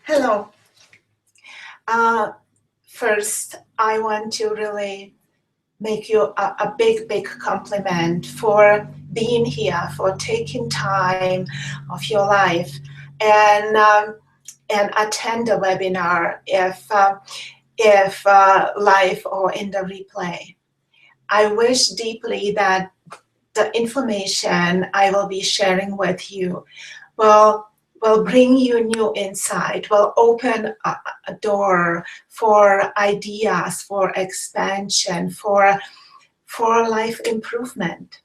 Hello. First, I want to really make you a big, big compliment for being here, for taking time of your life and attend the webinar if live or in the replay. I wish deeply that the information I will be sharing with you will bring you new insight, will open a door for ideas, for expansion, for life improvement.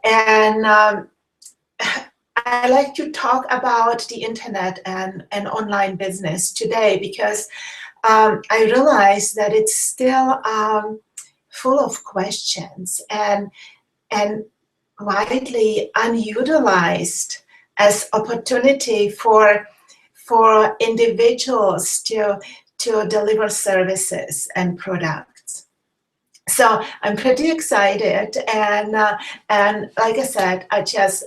And I like to talk about the internet and online business today because I realize that it's still full of questions and widely unutilized as opportunity for individuals to deliver services and products. So I'm pretty excited, and like I said, I just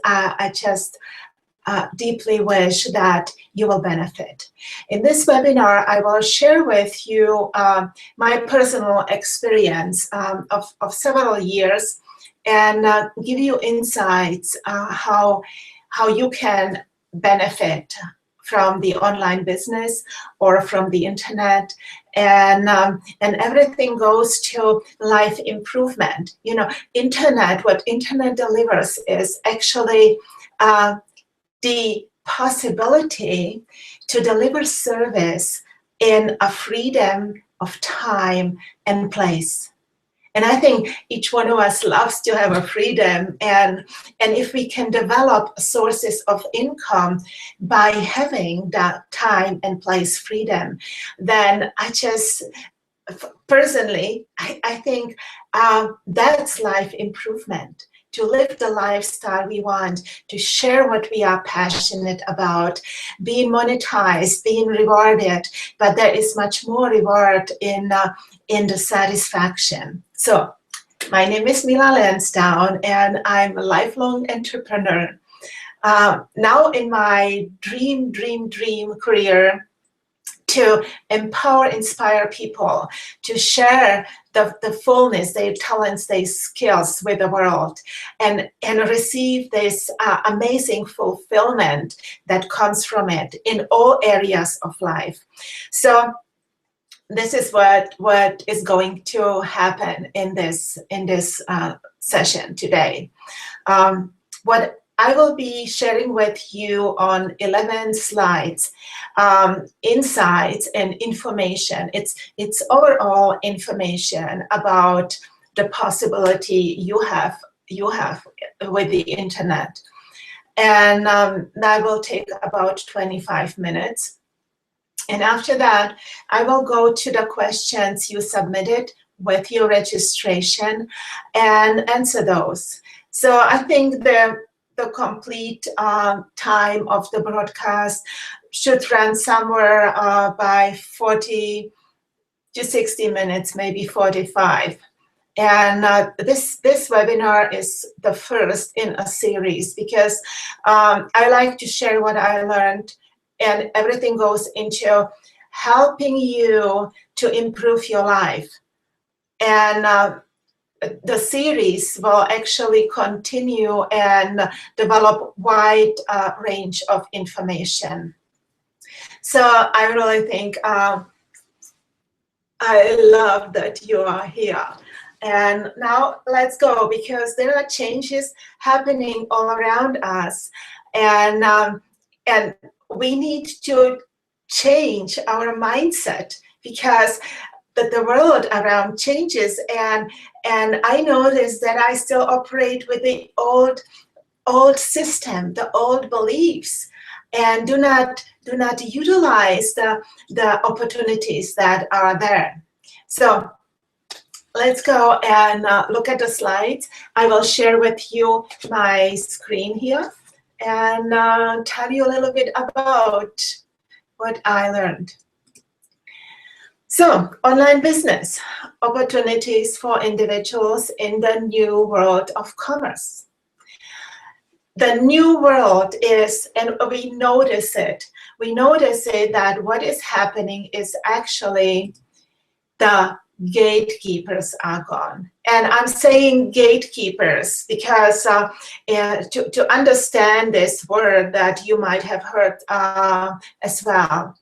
deeply wish that you will benefit. In this webinar, I will share with you my personal experience of several years and give you insights how you can benefit from the online business or from the internet, and everything goes to life improvement. You know, what internet delivers is actually the possibility to deliver service in a freedom of time and place. And I think each one of us loves to have a freedom, and if we can develop sources of income by having that time and place freedom, then I just, personally, I think that's life improvement. To live the lifestyle we want, to share what we are passionate about, being monetized, being rewarded, but there is much more reward in the satisfaction. So, my name is Mila Lansdowne, and I'm a lifelong entrepreneur. Now in my dream career, to empower, inspire people, to share the fullness, their talents, their skills with the world, and receive this amazing fulfillment that comes from it in all areas of life. So this is what is going to happen in this session today. What I will be sharing with you on 11 slides, insights and information. It's overall information about the possibility you have with the internet, and that will take about 25 minutes. And after that, I will go to the questions you submitted with your registration and answer those. So I think the complete time of the broadcast should run somewhere by 40 to 60 minutes, maybe 45. And this webinar is the first in a series because I like to share what I learned, and everything goes into helping you to improve your life. And the series will actually continue and develop wide range of information. So I really think I love that you are here. And now let's go, because there are changes happening all around us, and we need to change our mindset because the world around changes, and I notice that I still operate with the old system, the old beliefs, and do not utilize the opportunities that are there. So let's go and look at the slides. I will share with you my screen here and tell you a little bit about what I learned. So, online business, opportunities for individuals in the new world of commerce. The new world is, and we notice it, we notice that what is happening is actually the gatekeepers are gone. And I'm saying gatekeepers because to understand this word that you might have heard as well.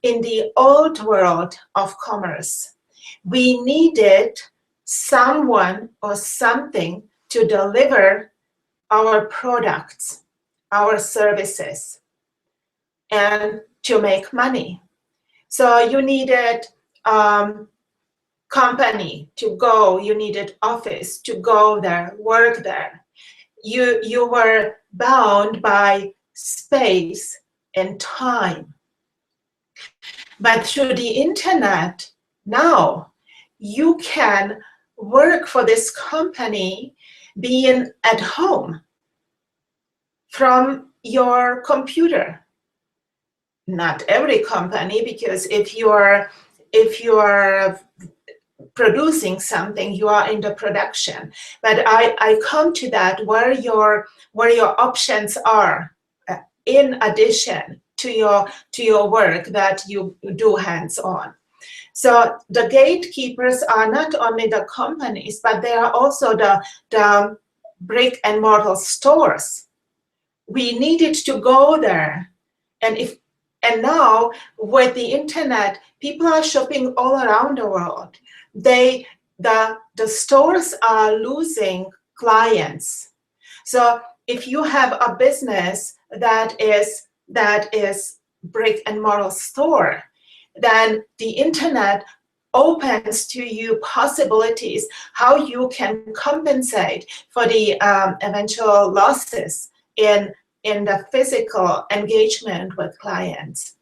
In the old world of commerce, we needed someone or something to deliver our products, our services, and to make money. So you needed company to go, you needed office to go there, work there. You were bound by space and time. But through the internet, now you can work for this company being at home from your computer. Not every company, because if you are producing something, you are in the production. But I come to that where your options are in addition to your work that you do hands-on. So the gatekeepers are not only the companies, but they are also the brick and mortar stores. We needed to go there, and now with the internet, people are shopping all around the world. The stores are losing clients. So if you have a business that is brick and mortar store, then the internet opens to you possibilities how you can compensate for the eventual losses in the physical engagement with clients.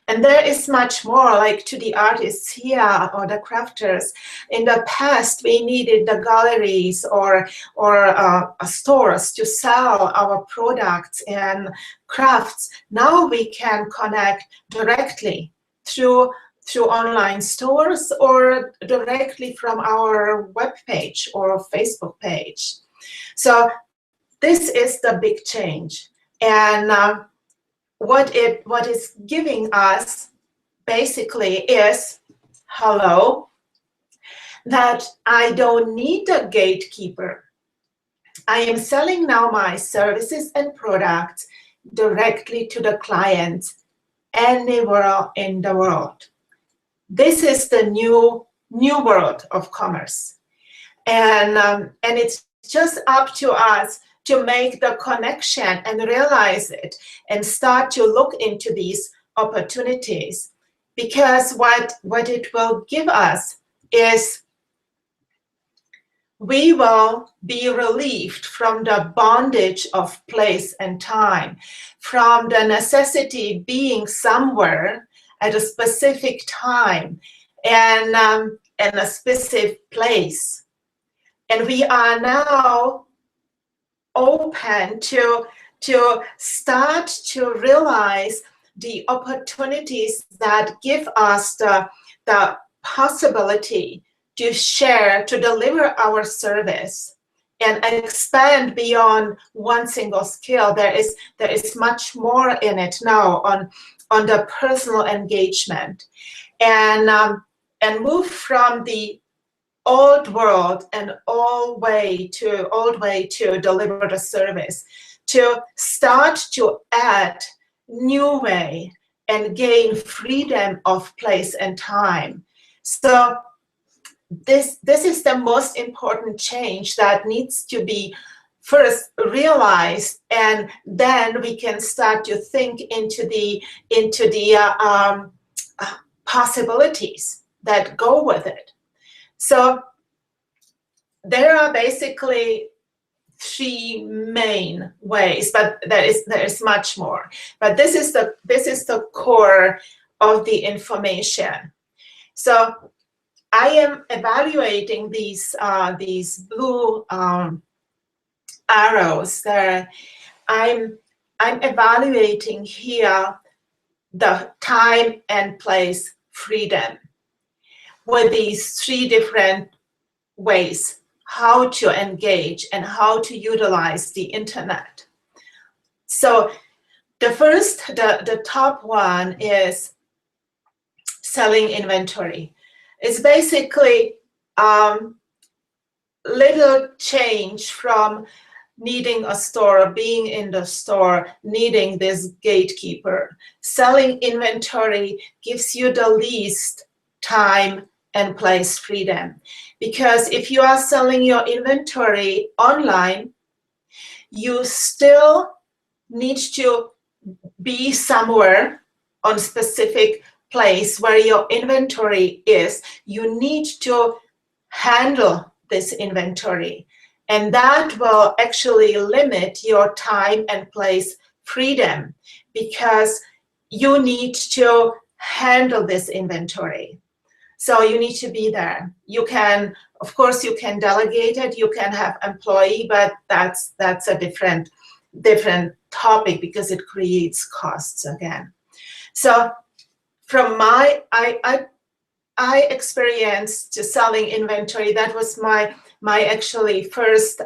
And there is much more, like to the artists here or the crafters. In the past, we needed the galleries or stores to sell our products and crafts. Now we can connect directly through online stores or directly from our web page or Facebook page. So this is the big change. And what is giving us basically is, hello, that I don't need a gatekeeper. I am selling now my services and products directly to the client anywhere in the world. This is the new world of commerce. And it's just up to us to make the connection and realize it and start to look into these opportunities, because what it will give us is we will be relieved from the bondage of place and time, from the necessity being somewhere at a specific time and a specific place. And we are now open to start to realize the opportunities that give us the possibility to share, to deliver our service and expand beyond one single skill. There is much more in it now on the personal engagement, and move from the old world and old way to deliver the service, to start to add new way and gain freedom of place and time. So this is the most important change that needs to be first realized, and then we can start to think into the possibilities that go with it. So there are basically three main ways, but there is much more. But this is the core of the information. So I am evaluating these blue arrows there. I'm evaluating here the time and place freedom with these three different ways how to engage and how to utilize the internet. So The top one is selling inventory. It's basically little change from needing a store, being in the store, needing this gatekeeper. Selling inventory gives you the least time and place freedom. Because if you are selling your inventory online, you still need to be somewhere on specific place where your inventory is. You need to handle this inventory, and that will actually limit your time and place freedom, because you need to handle this inventory. So you need to be there. You can, of course, you can delegate it, you can have employee, but that's a different topic, because it creates costs again. So from my I experienced selling inventory. That was my actually first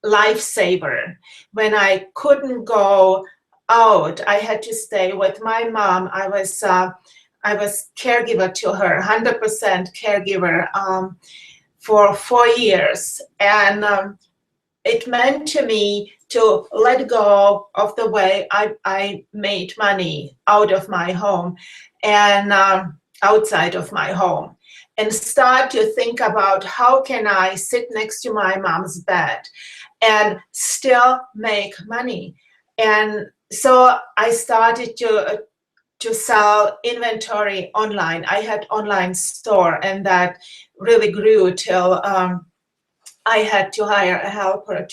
lifesaver. When I couldn't go out, I had to stay with my mom. I was caregiver to her, 100% caregiver, for 4 years, and it meant to me to let go of the way I made money out of my home and outside of my home, and start to think about how can I sit next to my mom's bed and still make money. And so I started to sell inventory online. I had online store, and that really grew till I had to hire a helper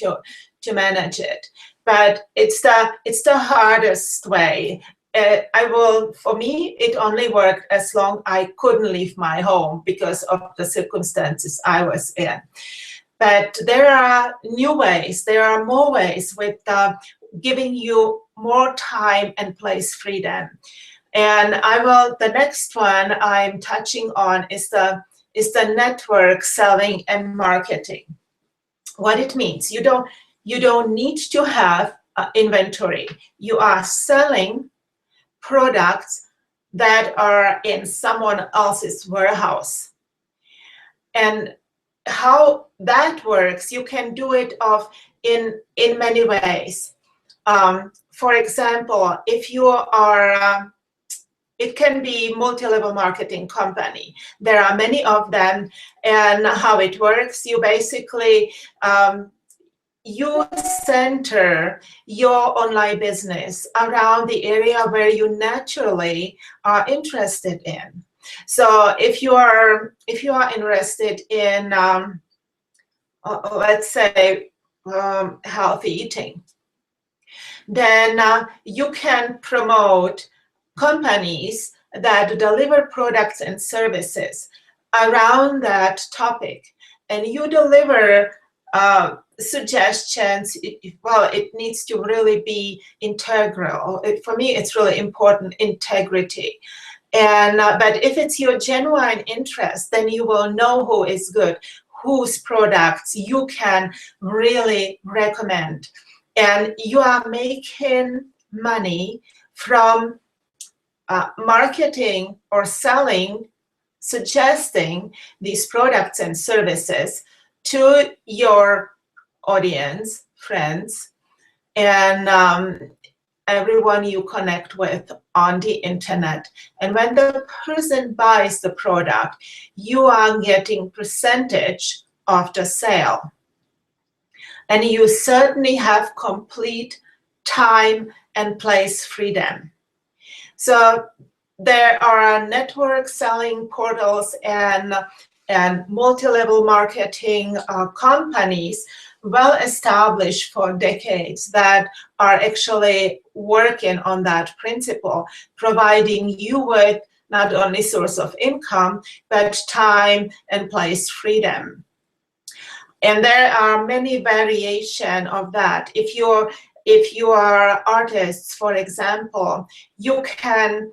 to manage it. But it's the hardest way. For me, it only worked as long I couldn't leave my home because of the circumstances I was in. But there are new ways, there are more ways with giving you more time and place freedom. And the next one I'm touching on is the network selling and marketing. What it means, you don't need to have inventory. You are selling products that are in someone else's warehouse. And how that works, you can do it in many ways. For example, if you are it can be multi-level marketing company. There are many of them, and how it works, you basically you center your online business around the area where you naturally are interested in. So if you are interested in let's say healthy eating, then you can promote companies that deliver products and services around that topic, and you deliver suggestions. It needs to really be integral. For me, it's really important, integrity. And but if it's your genuine interest, then you will know who is good, whose products you can really recommend, and you are making money from marketing or selling, suggesting these products and services to your audience, friends, and everyone you connect with on the internet. And when the person buys the product, you are getting percentage of the sale. And you certainly have complete time and place freedom. So there are network selling portals and multi-level marketing companies well established for decades that are actually working on that principle, providing you with not only source of income, but time and place freedom. And there are many variations of that. If you are artists, for example, you can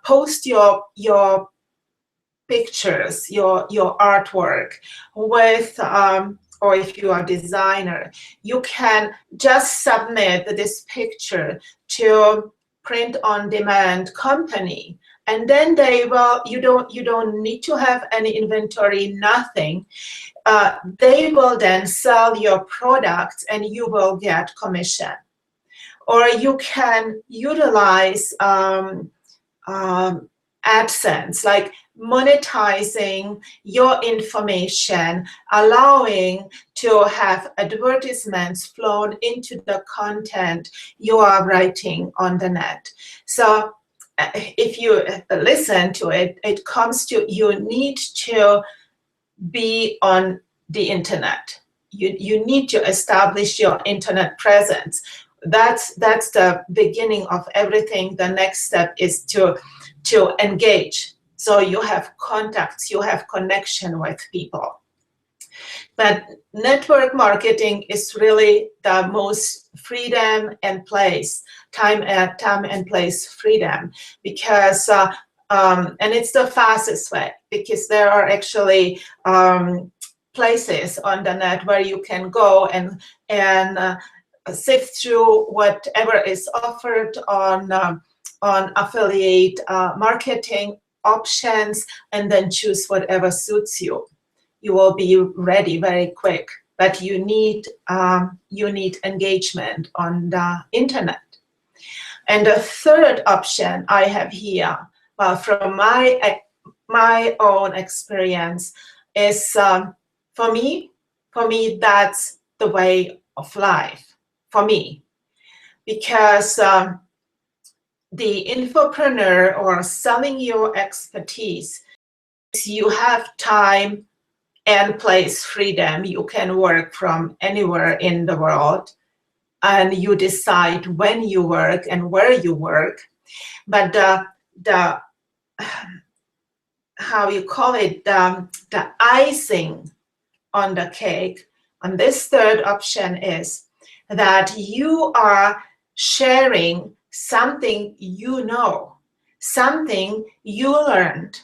post your pictures, your artwork with or if you are a designer, you can just submit this picture to print on demand company, and then they will, you don't need to have any inventory, nothing. They will then sell your products and you will get commission. Or you can utilize AdSense, like monetizing your information, allowing to have advertisements flown into the content you are writing on the net. So if you listen to it, it comes to, you need to be on the internet. You need to establish your internet presence. That's the beginning of everything. The next step is to engage. So you have contacts, you have connection with people. But network marketing is really the most freedom and place, time and place freedom, because and it's the fastest way, because there are actually places on the net where you can go and sift through whatever is offered on affiliate marketing options, and then choose whatever suits you. You will be ready very quick, but you need engagement on the internet. And the third option I have here, well, from my own experience, is for me that's the way of life for me, because the infopreneur, or selling your expertise, you have time and place freedom. You can work from anywhere in the world, and you decide when you work and where you work. But the how you call it, the icing on the cake on this third option is that you are sharing something you know, something you learned,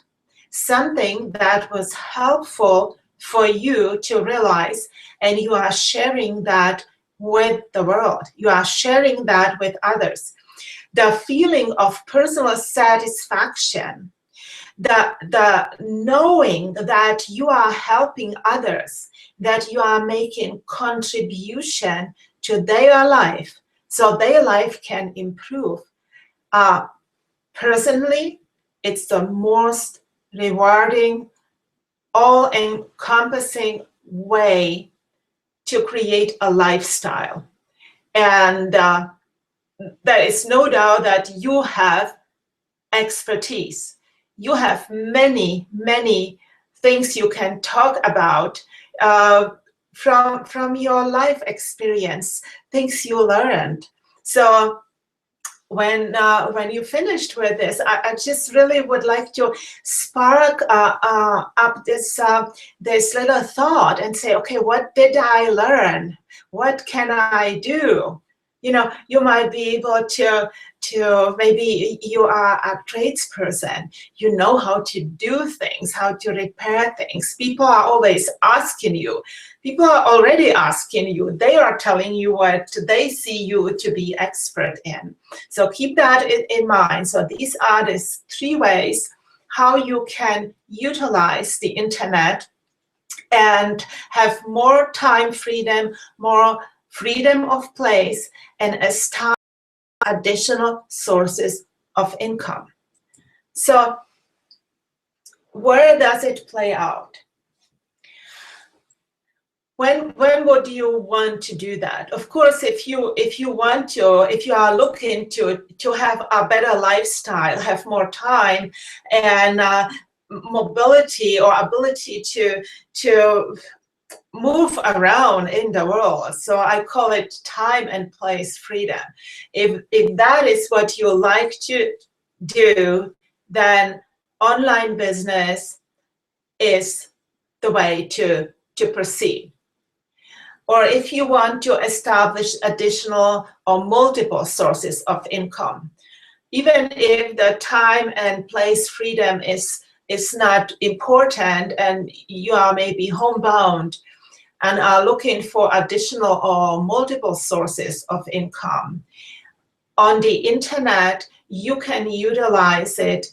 something that was helpful for you to realize, and you are sharing that with the world. You are sharing that with others. The feeling of personal satisfaction, the knowing that you are helping others, that you are making contribution to their life, so their life can improve. Personally, it's the most rewarding, all-encompassing way to create a lifestyle. And there is no doubt that you have expertise. You have many, many things you can talk about from your life experience, things you learned. So when you finished with this, I just really would like to spark up this little thought and say, okay, what did I learn? What can I do? You know, you might be able to maybe you are a tradesperson. You know how to do things, how to repair things. People are always asking you. People are already asking you. They are telling you what they see you to be expert in. So keep that in mind. So these are the three ways how you can utilize the internet and have more time freedom, more freedom of place, and establish additional sources of income. So where does it play out? When would you want to do that? Of course, if you are looking to have a better lifestyle, have more time and mobility or ability to move around in the world. So I call it time and place freedom. If that is what you like to do, then online business is the way to proceed. Or if you want to establish additional or multiple sources of income, even if the time and place freedom is not important and you are maybe homebound, and are looking for additional or multiple sources of income, on the internet, you can utilize it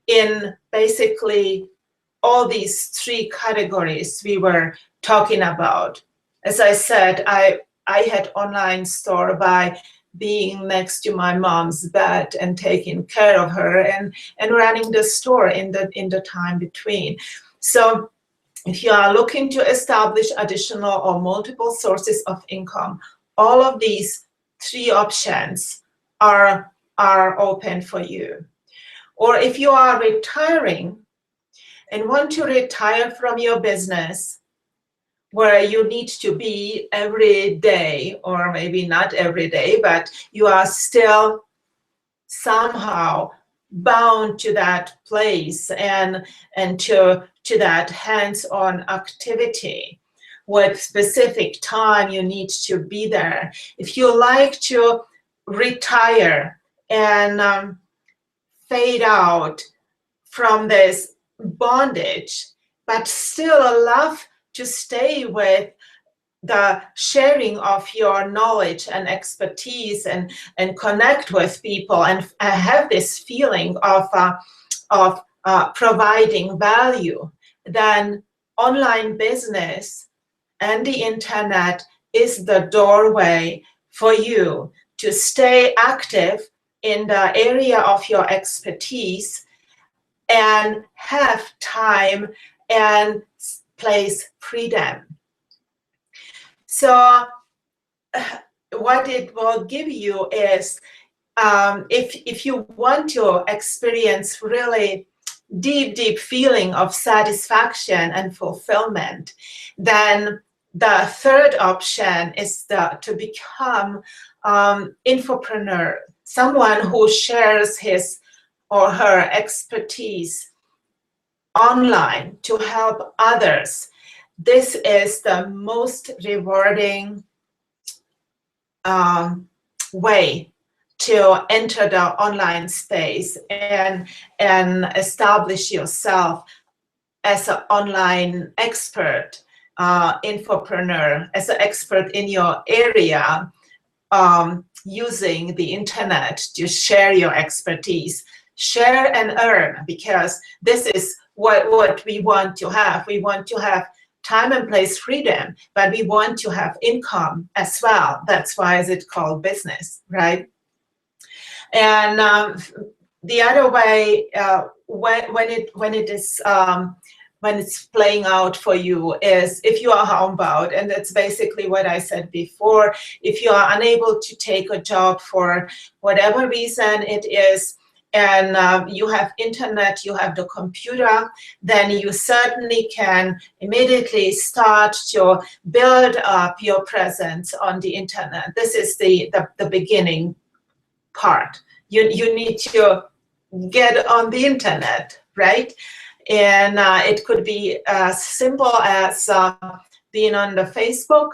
in basically all these three categories we were talking about. As I said, I had online store by being next to my mom's bed and taking care of her, and running the store in the time between. So if you are looking to establish additional or multiple sources of income, all of these three options are open for you. Or if you are retiring and want to retire from your business, where you need to be every day, or maybe not every day, but you are still somehow bound to that place and to that hands-on activity with specific time you need to be there. If you like to retire and fade out from this bondage, but still love to stay with the sharing of your knowledge and expertise and connect with people and have this feeling of providing value, then online business and the internet is the doorway for you to stay active in the area of your expertise and have time and place freedom. So what it will give you is, if you want to experience really deep feeling of satisfaction and fulfillment, then the third option is to become infopreneur, someone who shares his or her expertise online to help others. This is the most rewarding way to enter the online space and establish yourself as an online expert, infopreneur, as an expert in your area, using the internet to share your expertise. Share and earn, because this is what we want to have. We want to have time and place freedom, but we want to have income as well. That's why is it called business, right? And the other way, when it's playing out for you, is if you are homebound, and that's basically what I said before. If you are unable to take a job for whatever reason it is, and you have internet, you have the computer, then you certainly can immediately start to build up your presence on the internet. This is the beginning part. You need to get on the internet, right? And it could be as simple as being on the Facebook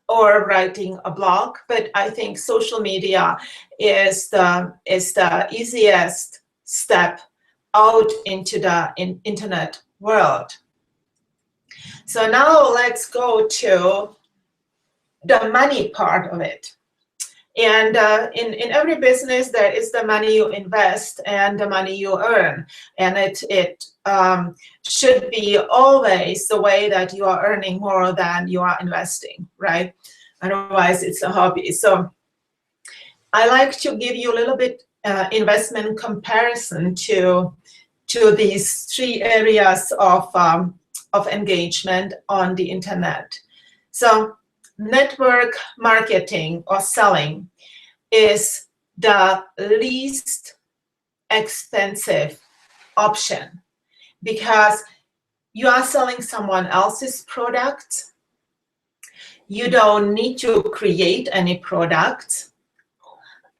or writing a blog, but I think social media is the easiest step out into the internet world. So now let's go to the money part of it. And in every business, there is the money you invest and the money you earn. And it should be always the way that you are earning more than you are investing, right? Otherwise, it's a hobby. So I like to give you a little bit investment comparison to these three areas of engagement on the internet. So network marketing or selling is the least expensive option, because you are selling someone else's product. You don't need to create any product.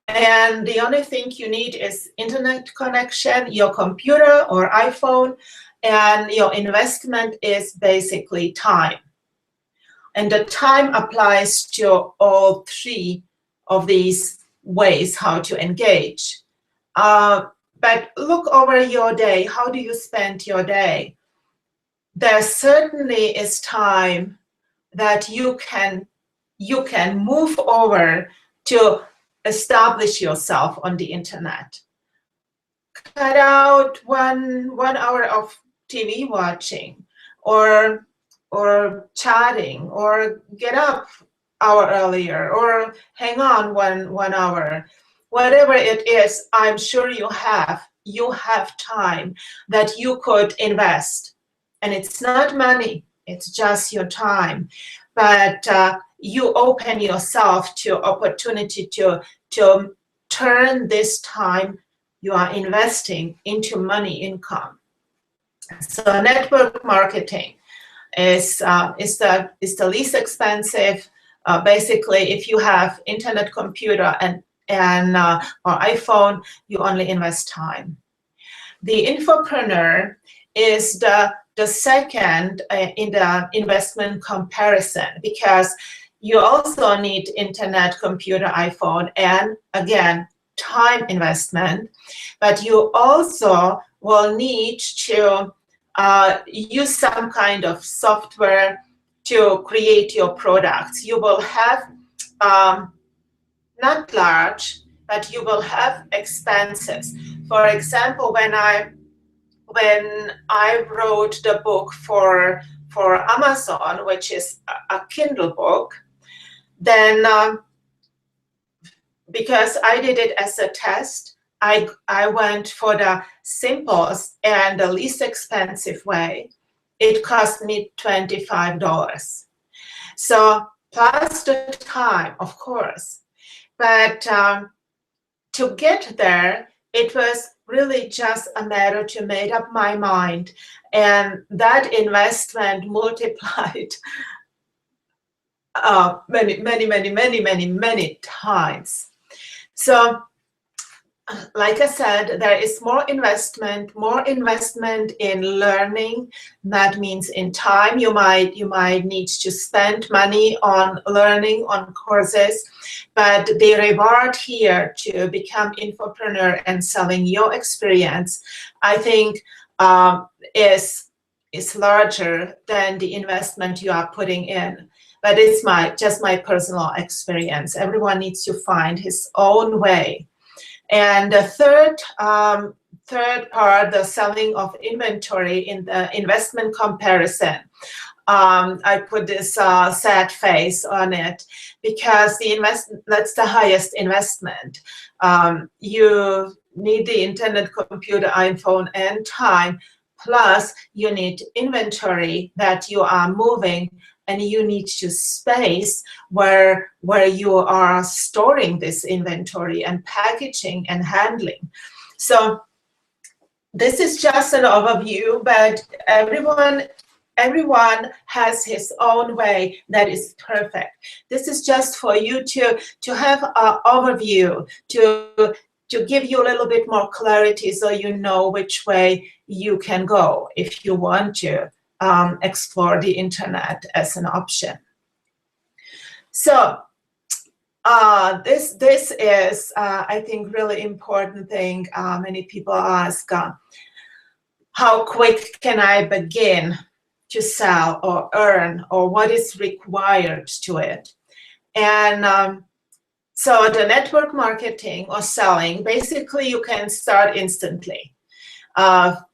And the only thing you need is internet connection, your computer or iPhone, and your investment is basically time. And the time applies to all three of these ways how to engage. But look over your day. How do you spend your day? there certainly is time that you can move over to establish yourself on the internet. Cut out one hour of TV watching, or chatting, or get up hour earlier, or hang on one hour. Whatever it is, I'm sure you have time that you could invest. And it's not money, it's just your time. But you open yourself to opportunity to turn this time you are investing into money income. So network marketing is the least expensive. Basically, if you have internet, computer, and or iPhone, you only invest time. The infopreneur is the second in the investment comparison, because you also need internet, computer, iPhone, and again, time investment. But you also will need to use some kind of software to create your products. You will have not large, but you will have expenses. For example, when I wrote the book for Amazon, which is a Kindle book, then because I did it as a test, I went for the simplest and the least expensive way. It cost me $25. So plus the time, of course. But to get there, it was really just a matter to make up my mind. And that investment multiplied many times. So, like I said, there is more investment in learning. That means in time. You might need to spend money on learning, on courses, but the reward here to become infopreneur and selling your experience, I think, is larger than the investment you are putting in. But it's just my personal experience. Everyone needs to find his own way. And the third part, the selling of inventory in the investment comparison. I put this sad face on it because that's the highest investment. You need the internet, computer, iPhone, and time, plus you need inventory that you are moving, and you need to space where you are storing this inventory and packaging and handling. So this is just an overview, but everyone has his own way that is perfect. This is just for you to have an overview, to give you a little bit more clarity so you know which way you can go if you want to explore the internet as an option. So this is, I think, really important thing. Many people ask, how quick can I begin to sell or earn, or what is required to it? And so the network marketing or selling, basically you can start instantly.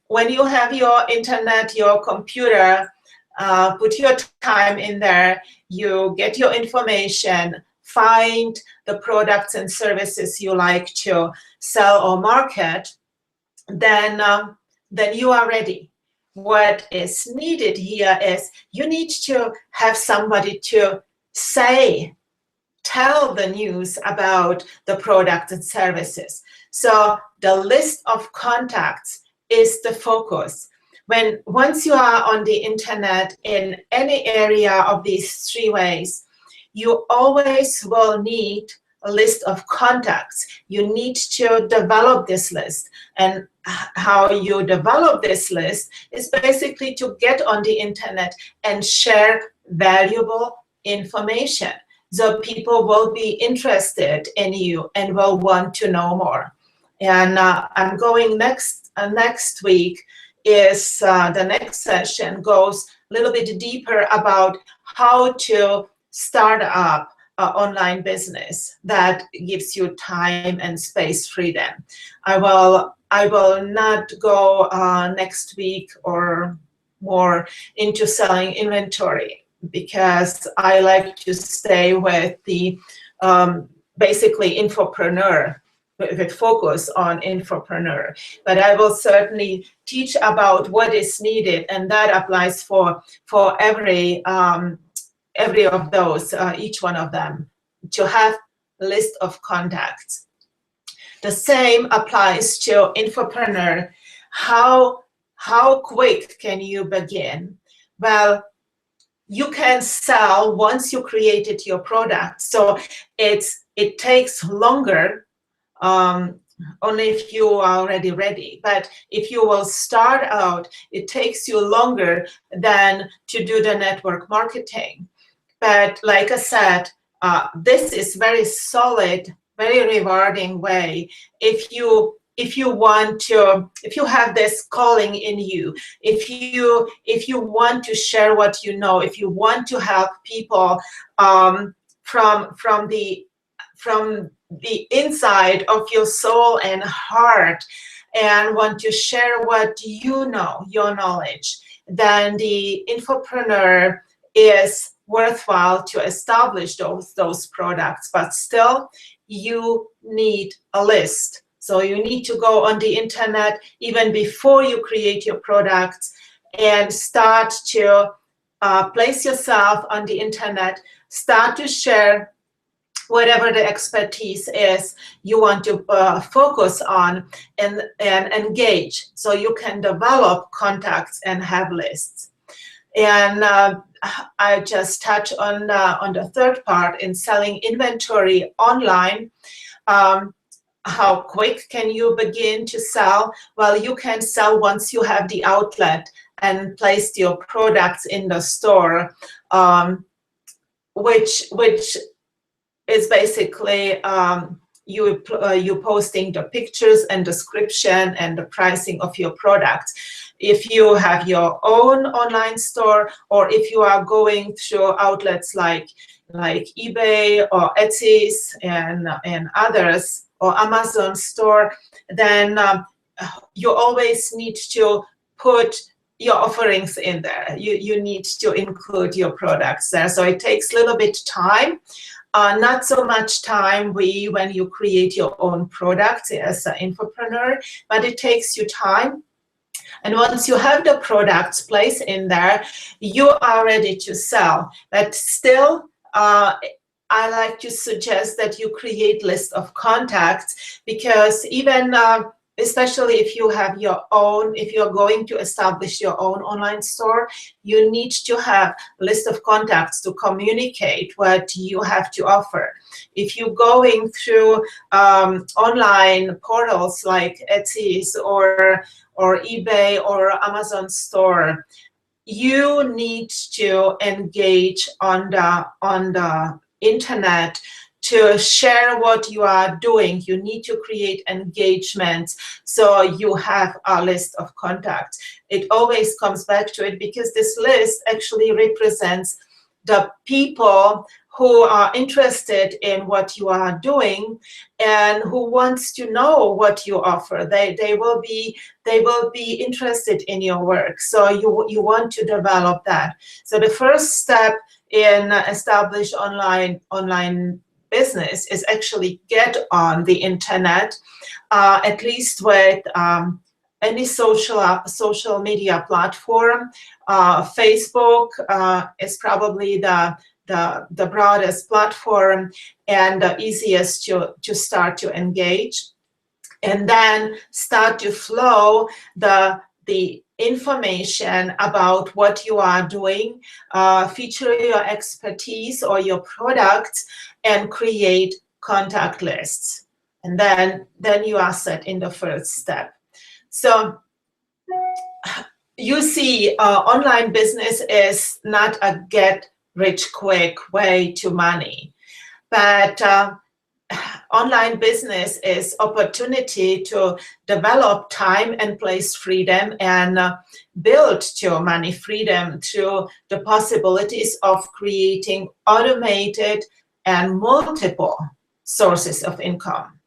When you have your internet, your computer, put your time in there, you get your information, find the products and services you like to sell or market, then you are ready. What is needed here is you need to have somebody to tell the news about the products and services. So the list of contacts is the focus. Once you are on the internet in any area of these three ways, you always will need a list of contacts. You need to develop this list. And how you develop this list is basically to get on the internet and share valuable information. So people will be interested in you and will want to know more. And I'm going next week is the next session goes a little bit deeper about how to start up an online business that gives you time and space freedom. I will not go next week or more into selling inventory, because I like to stay with the basically infopreneur, with focus on infopreneur. But I will certainly teach about what is needed, and that applies for every of those, each one of them, to have a list of contacts. The same applies to infopreneur. How quick can you begin? Well, you can sell once you created your product. So it takes longer, only if you are already ready. But if you will start out, it takes you longer than to do the network marketing. But like I said, this is very solid, very rewarding way. If you want to, if you have this calling in you, if you want to share what you know, if you want to help people from the inside of your soul and heart, and want to share what you know, your knowledge, then the infopreneur is worthwhile to establish those products. But still, you need a list. So you need to go on the internet even before you create your products and start to place yourself on the internet, start to share whatever the expertise is you want to focus on, and engage, so you can develop contacts and have lists. And I just touched on the third part in selling inventory online. How quick can you begin to sell? Well, you can sell once you have the outlet and placed your products in the store, which is basically you posting the pictures and description and the pricing of your products. If you have your own online store, or if you are going through outlets like eBay or Etsy and others, or Amazon store, then you always need to put your offerings in there. You need to include your products there. So it takes a little bit time. Not so much time when you create your own products as an infopreneur, but it takes you time. And once you have the products placed in there, you are ready to sell. But still, I like to suggest that you create list of contacts, because even especially if you have your own, if you're going to establish your own online store, you need to have a list of contacts to communicate what you have to offer. If you're going through online portals like Etsy or eBay or Amazon store, you need to engage on the internet to share what you are doing. You need to create engagements, so you have a list of contacts. It always comes back to it, because this list actually represents the people who are interested in what you are doing and who wants to know what you offer. They will be interested in your work. So you want to develop that. So the first step in establish online business is actually get on the internet, at least with any social media platform. Facebook is probably the broadest platform and the easiest to start to engage, and then start to flow the information about what you are doing, feature your expertise or your products, and create contact lists. And then you are set in the first step. So you see, online business is not a get rich quick way to money, but online business is opportunity to develop time and place freedom and build to money freedom through the possibilities of creating automated and multiple sources of income.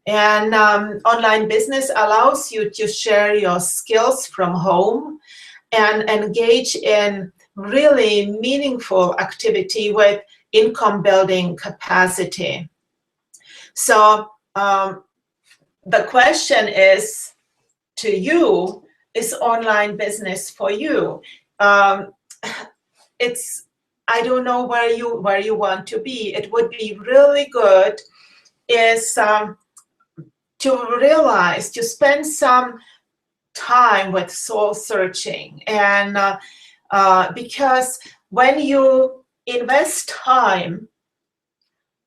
And online business allows you to share your skills from home and engage in really meaningful activity with income building capacity. So the question is to you, is online business for you? It's, I don't know where you want to be. It would be really good is to realize, to spend some time with soul searching. And because when you invest time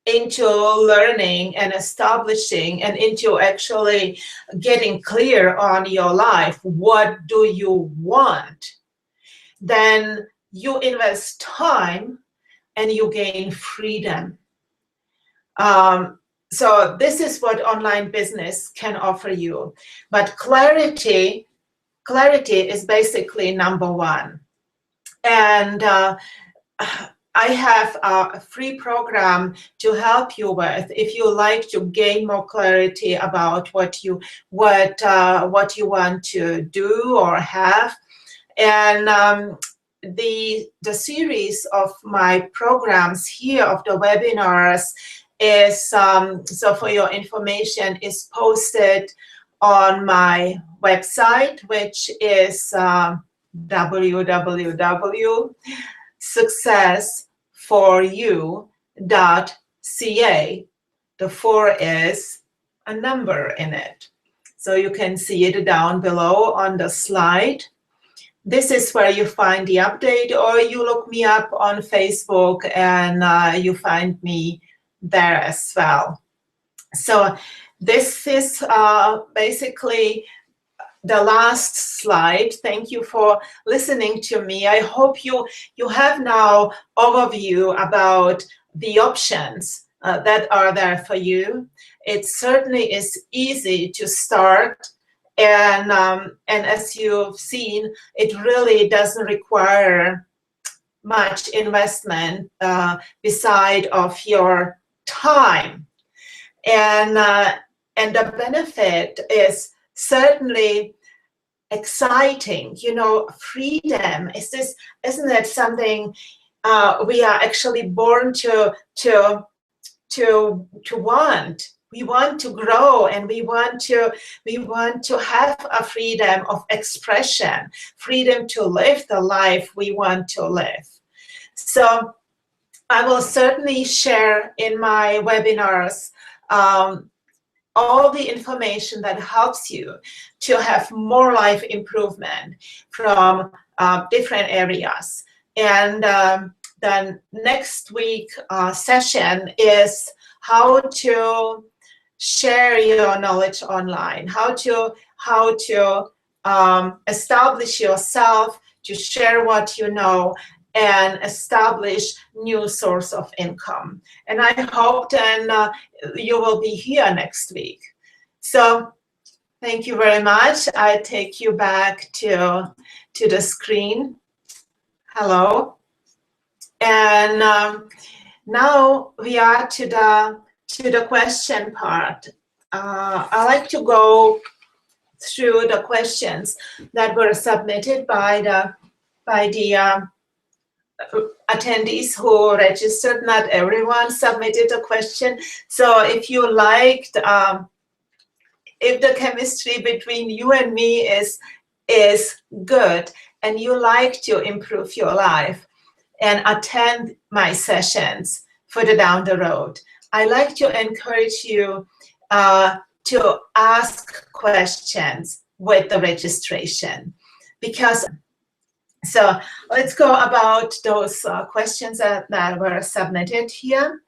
into learning and establishing and into actually getting clear on your life, what do you want, then you invest time and you gain freedom. So this is what online business can offer you. But clarity is basically number one. And I have a free program to help you with if you like to gain more clarity about what you want to do or have. And the series of my programs here, of the webinars, is so for your information, is posted on my website, which is www.successforyou.ca. The 4 is a number in it. So you can see it down below on the slide. This is where you find the update, or you look me up on Facebook and you find me there as well. So this is basically the last slide. Thank you for listening to me. I hope you have now overview about the options that are there for you. It certainly is easy to start, and as you've seen, it really doesn't require much investment beside of your time, and the benefit is certainly exciting. You know, freedom isn't that something we are actually born to want? We want to grow, and we want to have a freedom of expression, freedom to live the life we want to live. So I will certainly share in my webinars all the information that helps you to have more life improvement from different areas. And the next week session is how to share your knowledge online, how to establish yourself, to share what you know, and establish new source of income. And I hope then you will be here next week. So thank you very much. I take you back to the screen. Hello. And now we are to the question part. I like to go through the questions that were submitted by the attendees who registered. Not everyone submitted a question. So if you liked, if the chemistry between you and me is good, and you like to improve your life and attend my sessions further down the road, I like to encourage you to ask questions with the registration. Because, so let's go about those questions that were submitted here.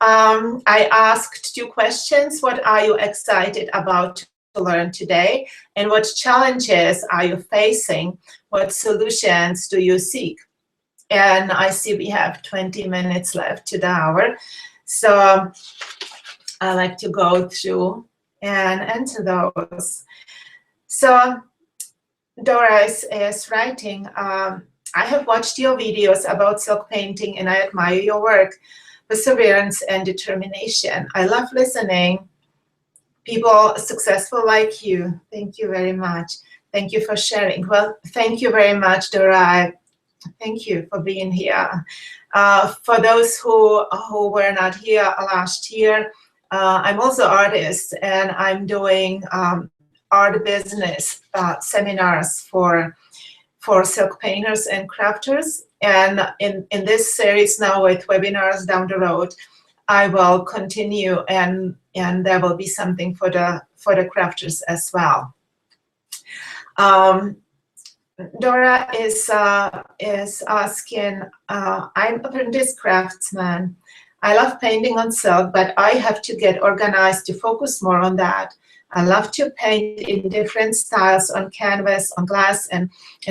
I asked 2 questions. What are you excited about to learn today? And what challenges are you facing? What solutions do you seek? And I see we have 20 minutes left to the hour. So I like to go through and answer those. So Doris is writing, I have watched your videos about silk painting and I admire your work, perseverance and determination. I love listening. People successful like you. Thank you very much. Thank you for sharing. Well, thank you very much, Dora. Thank you for being here. For those who were not here last year, I'm also an artist and I'm doing art business seminars for silk painters and crafters. And in this series now with webinars down the road, I will continue and there will be something for the crafters as well. Dora is asking, I'm an apprentice craftsman. I love painting on silk, but I have to get organized to focus more on that. I love to paint in different styles on canvas, on glass, and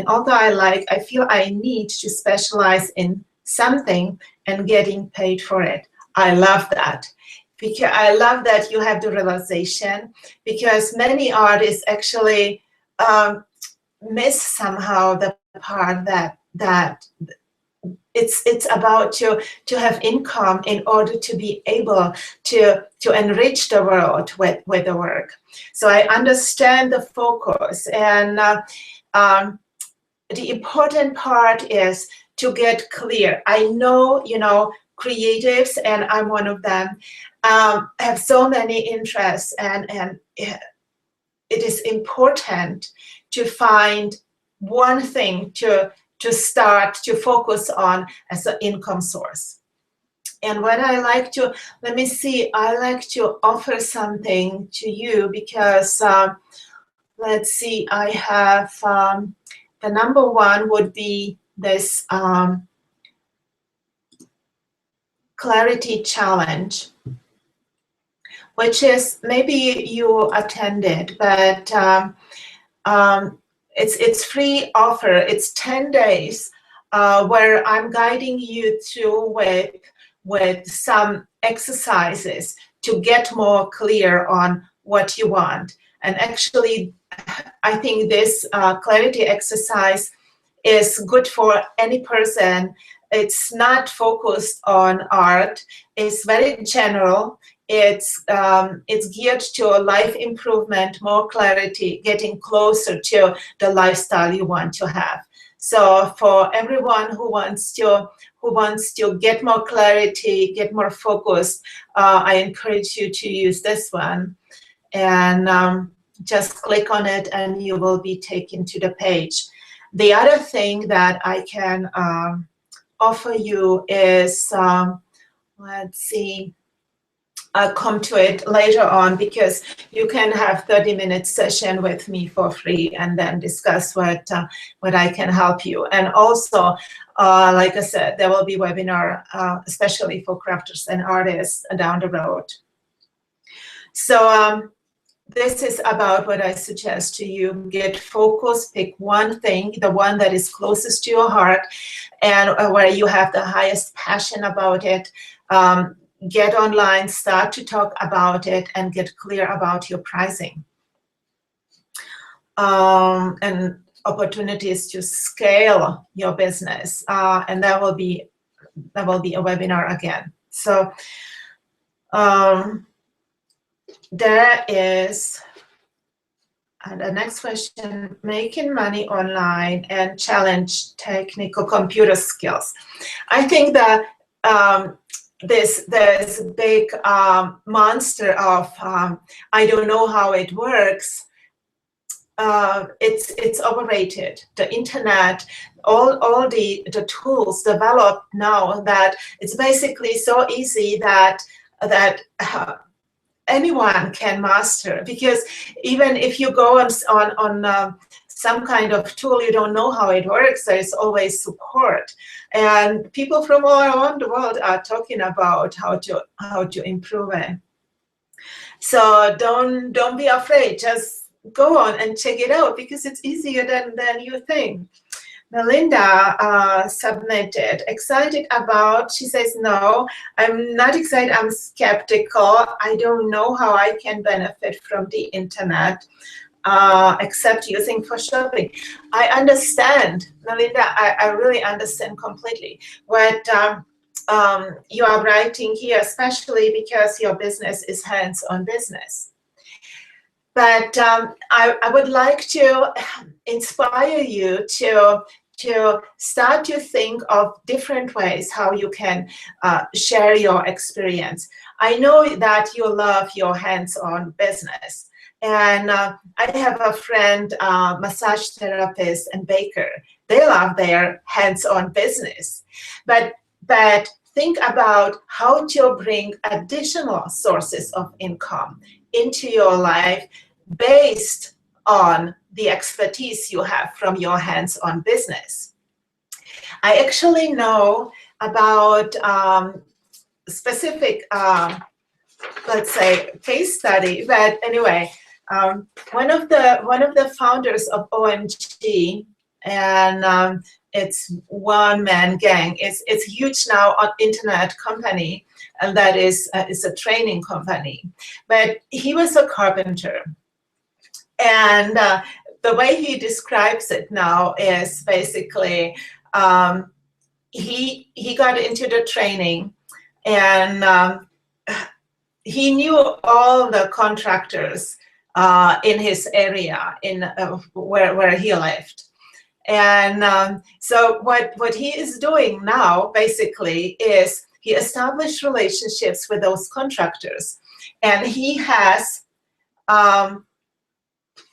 although I feel I need to specialize in something and getting paid for it. I love that. Because I love that you have the realization, because many artists actually miss somehow the part that it's about to have income in order to be able to enrich the world with the work. So I understand the focus, and the important part is to get clear. I know, you know, creatives, and I'm one of them, have so many interests, and it is important to find one thing to start to focus on as an income source. And what I like to, let me see, I like to offer something to you because, let's see, I have, the number one would be this Clarity Challenge, which is, maybe you attended, but it's free offer. It's 10 days where I'm guiding you through with some exercises to get more clear on what you want. And actually, I think this clarity exercise is good for any person. It's not focused on art. It's very general. It's geared to life improvement, more clarity, getting closer to the lifestyle you want to have. So for everyone who wants to get more clarity, get more focused, I encourage you to use this one, and just click on it and you will be taken to the page. The other thing that I can offer you is, let's see, I'll come to it later on, because you can have 30-minute session with me for free and then discuss what I can help you. And also, like I said, there will be webinar, especially for crafters and artists down the road. So this is about what I suggest to you. Get focused, pick one thing, the one that is closest to your heart and where you have the highest passion about it. Get online, start to talk about it, and get clear about your pricing. And opportunities to scale your business. And that will be a webinar again. So there is the next question: making money online and challenge technical computer skills. I think that there's a big monster of I don't know how it works. It's overrated. The internet, all the tools developed now, that it's basically so easy that anyone can master. Because even if you go on some kind of tool, you don't know how it works, there is always support. And people from all around the world are talking about how to improve it. So don't be afraid, just go on and check it out, because it's easier than you think. Melinda submitted, excited about, she says, no, I'm not excited, I'm skeptical. I don't know how I can benefit from the internet except using for shopping. I understand, Melinda, I really understand completely what you are writing here, especially because your business is hands-on business. But I would like to inspire you to start to think of different ways how you can share your experience. I know that you love your hands-on business. And I have a friend, massage therapist and baker. They love their hands-on business. But think about how to bring additional sources of income into your life based on the expertise you have from your hands-on business. I actually know about specific, let's say, case study, but anyway, one of the founders of OMG, and it's one-man gang. It's huge now on internet company, and that is a training company. But he was a carpenter, and the way he describes it now is basically he got into the training, and he knew all the contractors in his area, in where he lived. And so what he is doing now, basically, is he established relationships with those contractors. And he has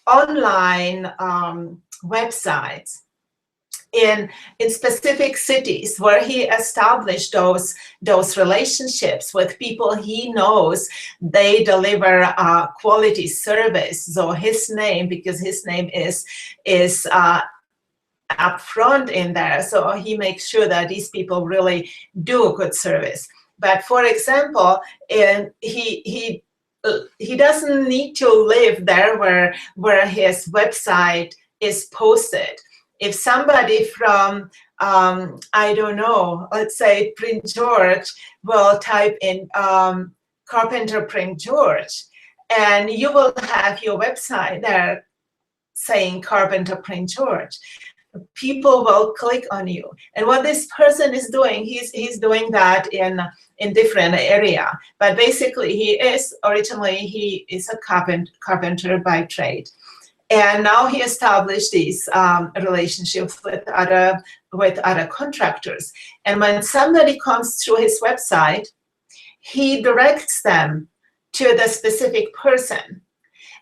online websites in specific cities where he established those relationships with people he knows they deliver quality service. So his name, because his name is up front in there, so he makes sure that these people really do good service. But for example, he doesn't need to live there where his website is posted. If somebody from, I don't know, let's say Prince George, will type in Carpenter Prince George, and you will have your website there saying Carpenter Prince George. People will click on you. And what this person is doing, he's doing that in different area. But basically, he is a carpenter by trade. And now he established these relationships with other contractors. And when somebody comes through his website, he directs them to the specific person,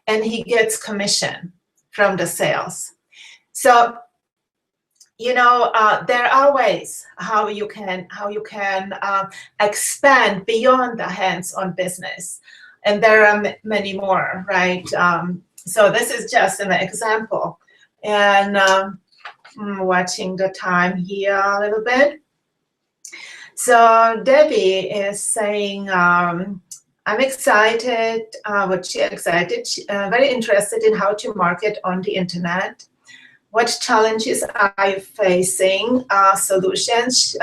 and he gets commission from the sales. So, you know, there are ways how you can expand beyond the hands-on business, and there are many more, right? So this is just an example. And I'm watching the time here a little bit. So Debbie is saying, I'm excited, very interested in how to market on the internet. What challenges are you facing? Solutions.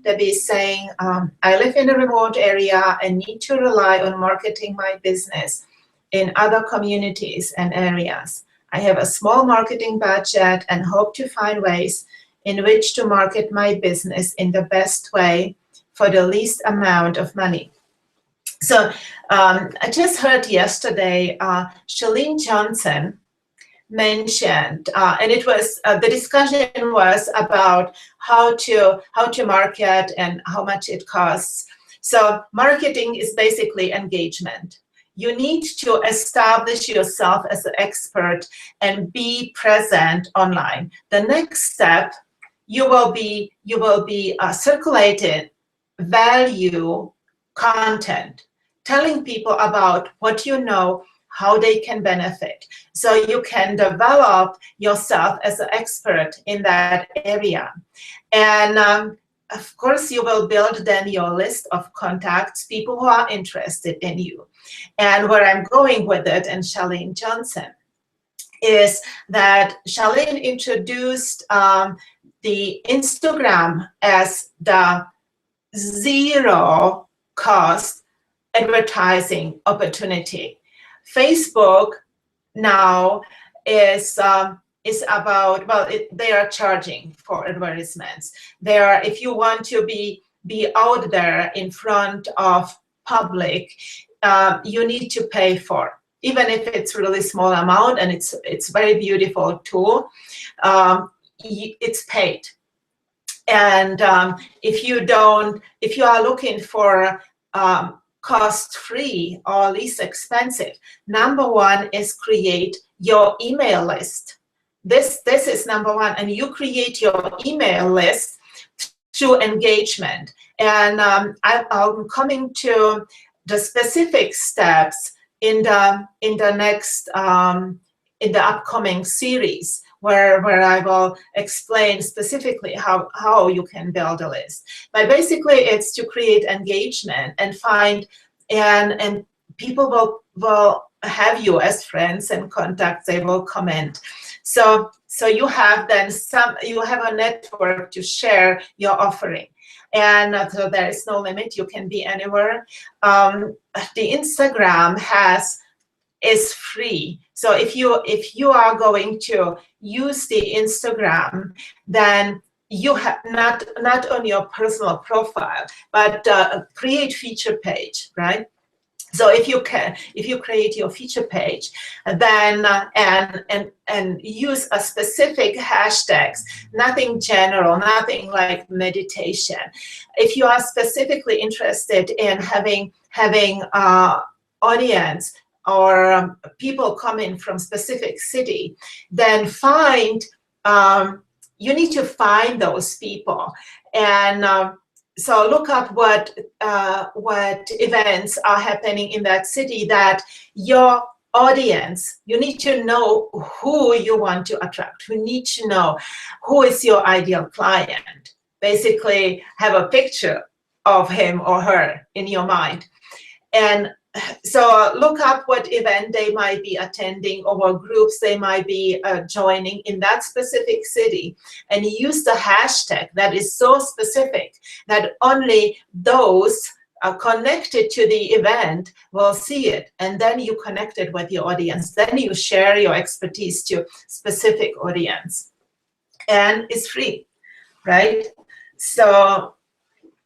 Debbie is saying, I live in a remote area and need to rely on marketing my business in other communities and areas. I have a small marketing budget and hope to find ways in which to market my business in the best way for the least amount of money. So I just heard yesterday, Shalene Johnson mentioned, and it was the discussion was about how to market and how much it costs. So marketing is basically engagement. You need to establish yourself as an expert and be present online. The next step, you will be circulating value content, telling people about what you know, how they can benefit. So you can develop yourself as an expert in that area. And of course, you will build then your list of contacts, people who are interested in you. And where I'm going with it, and Shalene Johnson, is that Shalene introduced the Instagram as the zero cost advertising opportunity. Facebook now is about, well, they are charging for advertisements. They are, if you want to be out there in front of public, you need to pay for, even if it's really small amount and it's very beautiful tool, it's paid. And if you are looking for cost-free or least expensive, number one is create your email list. This is number one, and you create your email list through engagement. And I'm coming to the specific steps in the next in the upcoming series, where I will explain specifically how you can build a list. But basically, it's to create engagement and find, and people will have you as friends and contacts. They will comment. So you have then you have a network to share your offering. And so there is no limit. You can be anywhere. The Instagram is free. So if you are going to use the Instagram, then you have not on your personal profile, but create feature page, right? So if you create your feature page, then and use a specific hashtags, nothing general, nothing like meditation. If you are specifically interested in having audience or people coming from specific city, then you need to find those people. And so look up what events are happening in that city that your audience, you need to know who you want to attract. You need to know who is your ideal client. Basically, have a picture of him or her in your mind. And so look up what event they might be attending or what groups they might be joining in that specific city, and use the hashtag that is so specific that only those connected to the event will see it. And then you connect it with your audience. Then you share your expertise to specific audience. And it's free, right? So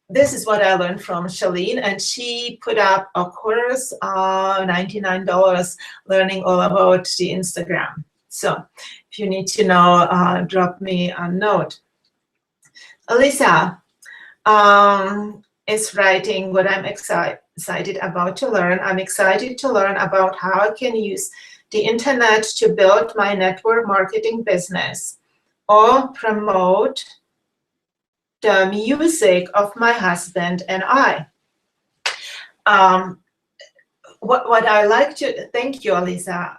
this is what I learned from Shalene, and she put up a course, $99, learning all about the Instagram. So if you need to know, drop me a note. Elisa is writing what I'm excited about to learn. I'm excited to learn about how I can use the internet to build my network marketing business or promote the music of my husband and I. What I like to, thank you, Alisa.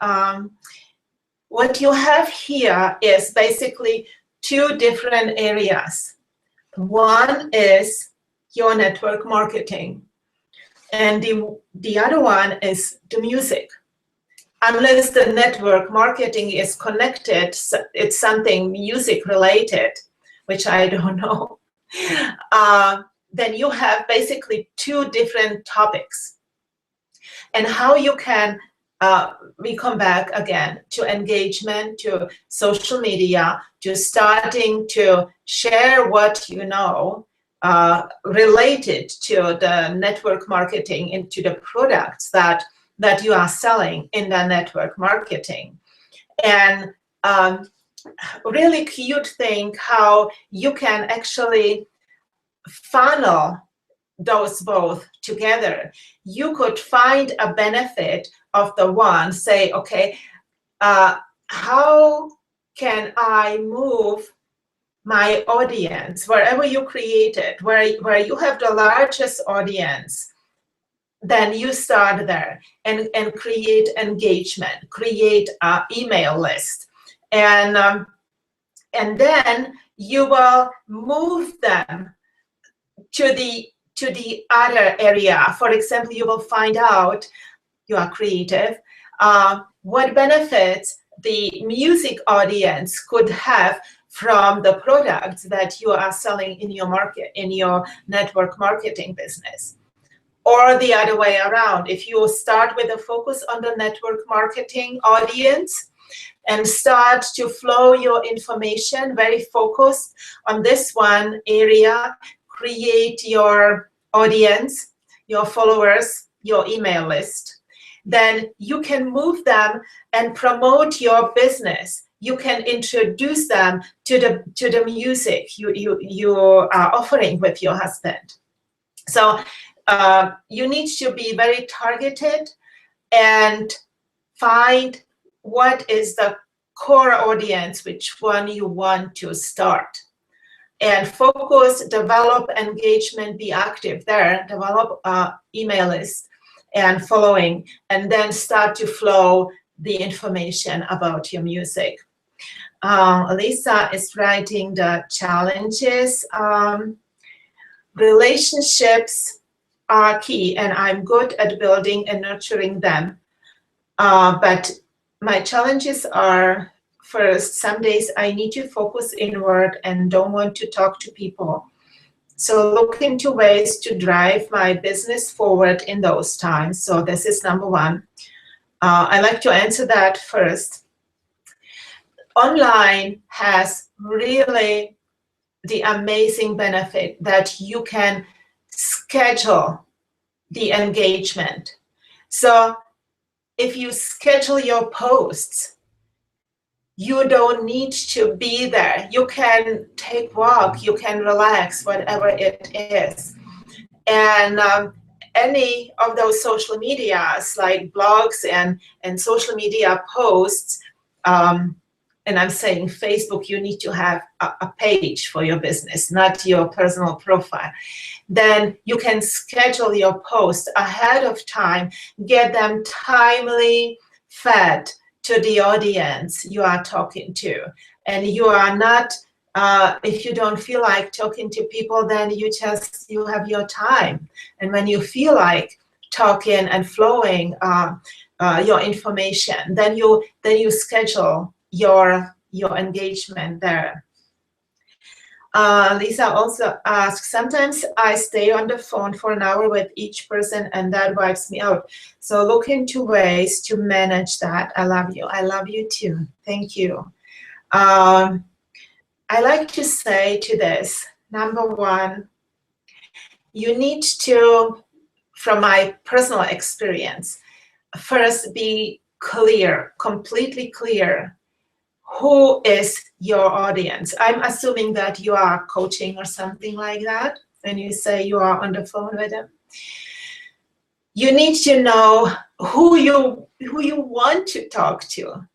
What you have here is basically two different areas. One is your network marketing, and the other one is the music. Unless the network marketing is connected, it's something music related, which I don't know. Then you have basically two different topics. And how you can, we come back again to engagement, to social media, to starting to share what you know related to the network marketing into the products that you are selling in the network marketing. And really cute thing how you can actually funnel those both together. You could find a benefit of the one, say, okay, how can I move my audience wherever you create it, where you have the largest audience, then you start there and create engagement, create an email list. And then you will move them to the other area. For example, you will find out, you are creative, what benefits the music audience could have from the products that you are selling in your market, in your network marketing business. Or the other way around, if you start with a focus on the network marketing audience and start to flow your information very focused on this one area, create your audience, your followers, your email list, then you can move them and promote your business. You can introduce them to the music you are offering with your husband. So you need to be very targeted and find what is the core audience, which one you want to start. And focus, develop engagement, be active there, develop email list and following, and then start to flow the information about your music. Lisa is writing the challenges. Relationships are key, and I'm good at building and nurturing them. But my challenges are, first, some days I need to focus inward and don't want to talk to people. So look into ways to drive my business forward in those times. So this is number one. I like to answer that first. Online has really the amazing benefit that you can schedule the engagement. So if you schedule your posts, you don't need to be there. You can take walk, you can relax, whatever it is. And any of those social medias like blogs and social media posts, and I'm saying Facebook, you need to have a page for your business, not your personal profile. Then you can schedule your post ahead of time, get them timely fed to the audience you are talking to. And you are not, if you don't feel like talking to people, then you have your time. And when you feel like talking and flowing your information, then you schedule your engagement there. Lisa also asks, sometimes I stay on the phone for an hour with each person and that wipes me out. So look into ways to manage that. I love you. I love you too. Thank you. I like to say to this, number one, you need to, from my personal experience, first be clear, completely clear. Who is your audience? I'm assuming that you are coaching or something like that when you say you are on the phone with them. You need to know who you want to talk to,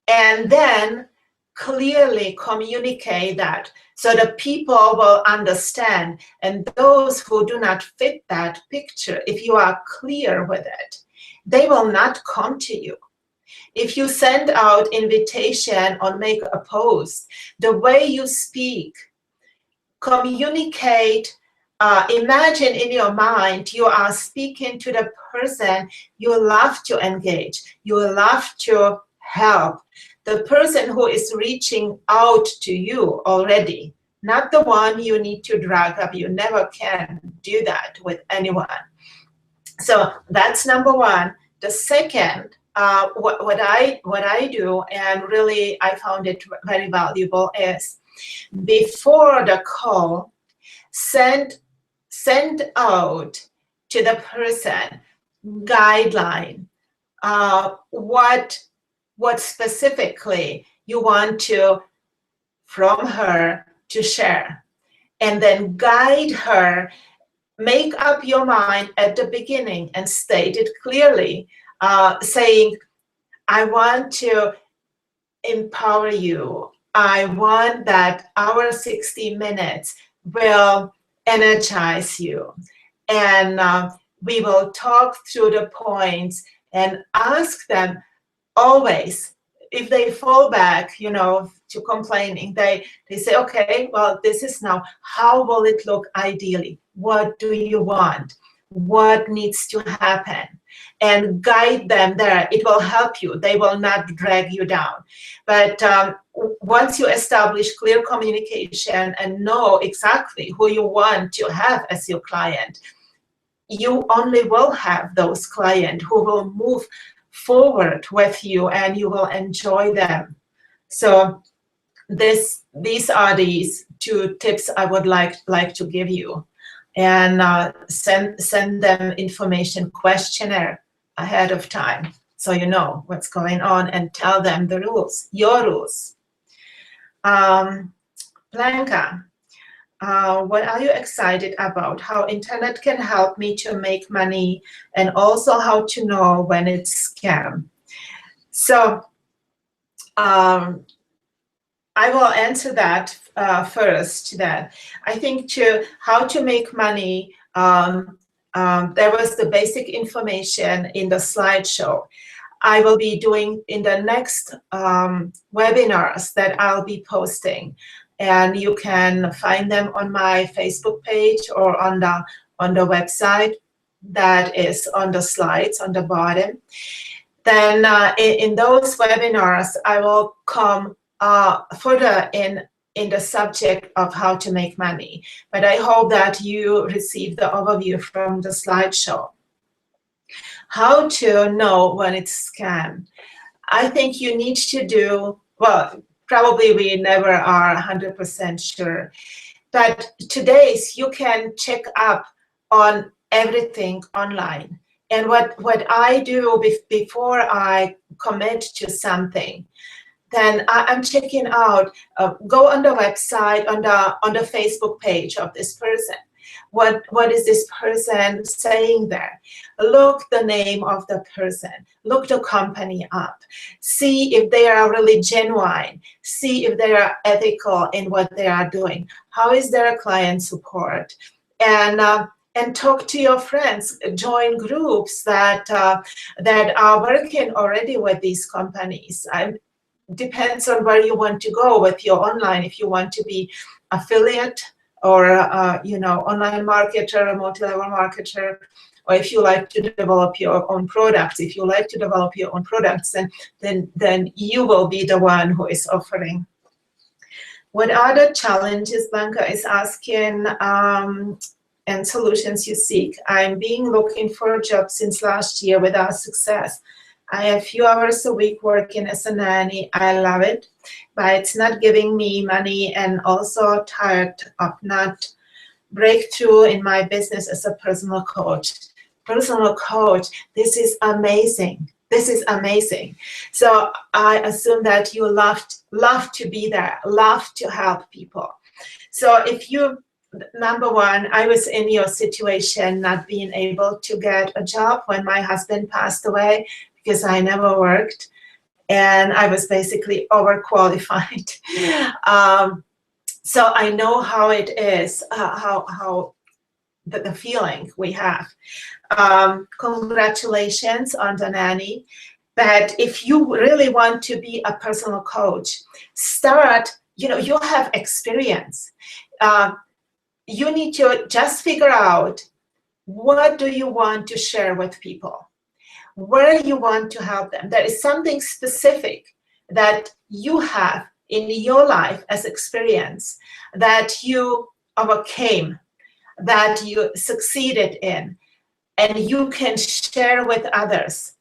and then clearly communicate that so the people will understand. And those who do not fit that picture, if you are clear with it, they will not come to you. If you send out invitation or make a post, the way you speak, communicate, imagine in your mind you are speaking to the person you love to engage, you love to help, the person who is reaching out to you already, not the one you need to drag up. You never can do that with anyone. So that's number one. The second, what I do, and really I found it very valuable, is before the call, send out to the person guideline, what specifically you want to from her to share, and then guide her. Make up your mind at the beginning and state it clearly, saying, I want to empower you. I want that our 60 minutes will energize you. And we will talk through the points and ask them always, if they fall back, to complaining, they say, okay, well, this is now, how will it look ideally? What do you want? what needs to happen and guide them there. It will help you. They will not drag you down. But once you establish clear communication and know exactly who you want to have as your client, you only will have those clients who will move forward with you and you will enjoy them. So these are these 2 tips I would like to give you. And send them information questionnaire ahead of time so you know what's going on, and tell them the rules, your rules. Blanca, what are you excited about? How internet can help me to make money, and also how to know when it's scam. So I will answer that first. That I think how to make money, there was the basic information in the slideshow. I will be doing in the next webinars that I'll be posting, and you can find them on my Facebook page or on the website that is on the slides on the bottom. Then in those webinars, I will come further in the subject of how to make money. But I hope that you received the overview from the slideshow. How to know when it's scam? I think you need to do, well, probably we never are 100% sure, but today's you can check up on everything online. And what I do before I commit to something, then I'm checking out, go on the website, on the Facebook page of this person. What is this person saying there? Look the name of the person. Look the company up. See if they are really genuine. See if they are ethical in what they are doing. How is their client support? And talk to your friends. Join groups that are working already with these companies. Depends on where you want to go with your online. If you want to be affiliate or online marketer, multi-level marketer, or if you like to develop your own products. If you like to develop your own products, then you will be the one who is offering. What are the challenges, Blanca is asking, and solutions you seek? I'm looking for a job since last year without success. I have a few hours a week working as a nanny. I love it, but it's not giving me money, and also tired of not breakthrough in my business as a personal coach. Personal coach, this is amazing. This is amazing. So I assume that you love to be there, love to help people. So if you, number one, I was in your situation, not being able to get a job when my husband passed away, because I never worked, and I was basically overqualified. So I know how it is, how the feeling we have. Congratulations on the nanny. But if you really want to be a personal coach, start, you have experience. You need to just figure out, what do you want to share with people? Where you want to help them. There is something specific that you have in your life as experience that you overcame, that you succeeded in, and you can share with others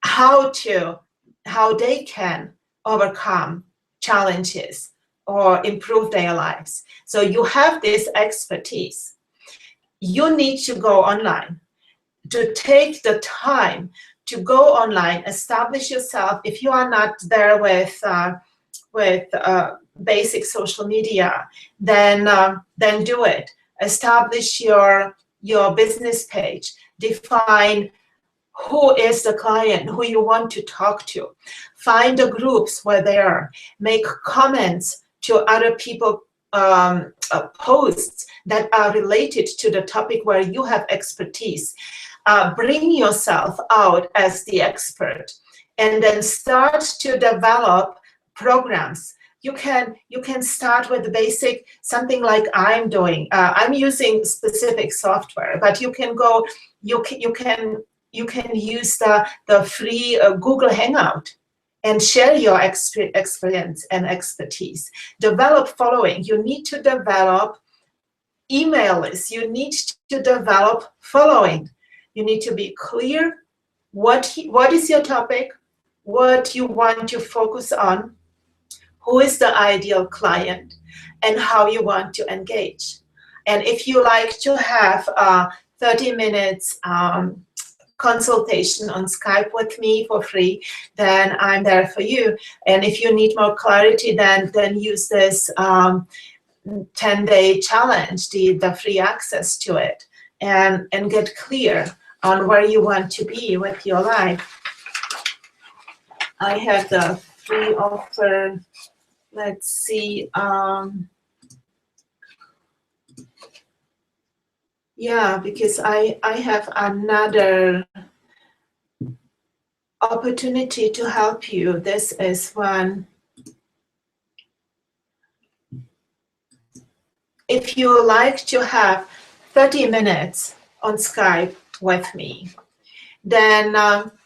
how they can overcome challenges or improve their lives. So you have this expertise. You need to go online, to take the time to go online, establish yourself. If you are not there with basic social media, then do it. Establish your business page. Define who is the client, who you want to talk to. Find the groups where they are. Make comments to other people. Posts that are related to the topic where you have expertise. Bring yourself out as the expert, and then start to develop programs you can start with the basic, something like I'm doing. I'm using specific software, but you can go, you can use the free Google Hangout and share your experience and expertise. Develop following. You need to develop email lists. You need to develop following. You need to be clear what is your topic, what you want to focus on, who is the ideal client, and how you want to engage. And if you like to have 30 minutes consultation on Skype with me for free, then I'm there for you. And if you need more clarity, then use this 10-day challenge, the free access to it, and get clear on where you want to be with your life. I have the free offer. Let's see. Yeah, because I have another opportunity to help you. This is one. If you like to have 30 minutes on Skype with me, then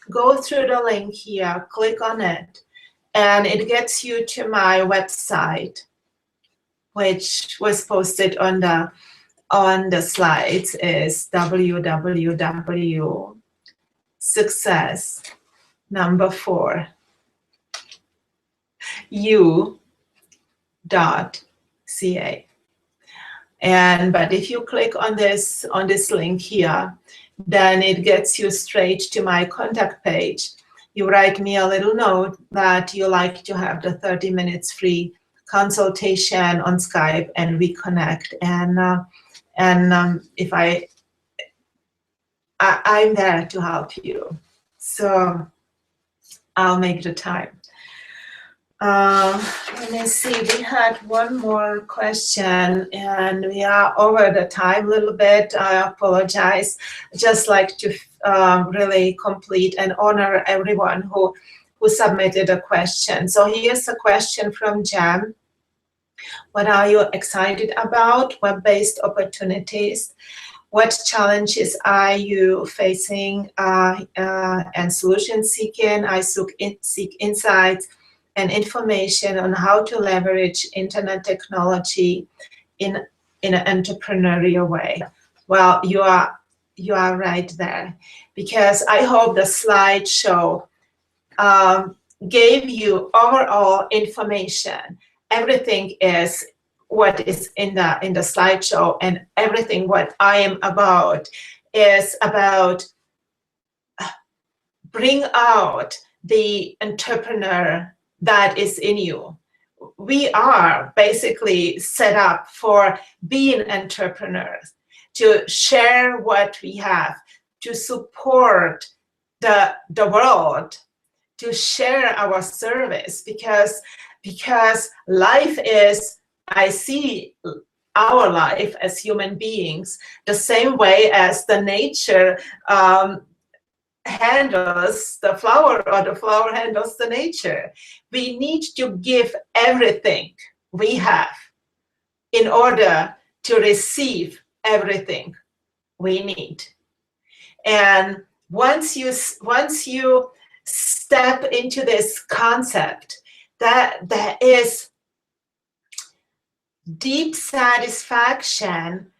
go through the link here, click on it, and it gets you to my website, which was posted on the slides. Is www.success4u.ca. But if you click on this link here, then it gets you straight to my contact page. You write me a little note that you like to have the 30 minutes free consultation on Skype, and we connect. And if I'm there to help you, so I'll make the time. Let me see, we had one more question, and we are over the time a little bit. I apologize. Just like to really complete and honor everyone who submitted a question. So here's a question from Jam. What are you excited about? Web-based opportunities. What challenges are you facing and solution seeking? I seek insights and information on how to leverage internet technology in an entrepreneurial way. Well, you are right there, because I hope the slideshow gave you overall information. Everything is what is in the slideshow, and everything what I am about is about bring out the entrepreneur that is in you. We are basically set up for being entrepreneurs, to share what we have, to support the world, to share our service, because life is, I see our life as human beings the same way as the nature handles the flower, or the flower handles the nature. We need to give everything we have in order to receive everything we need. And once you step into this concept, that there is deep satisfaction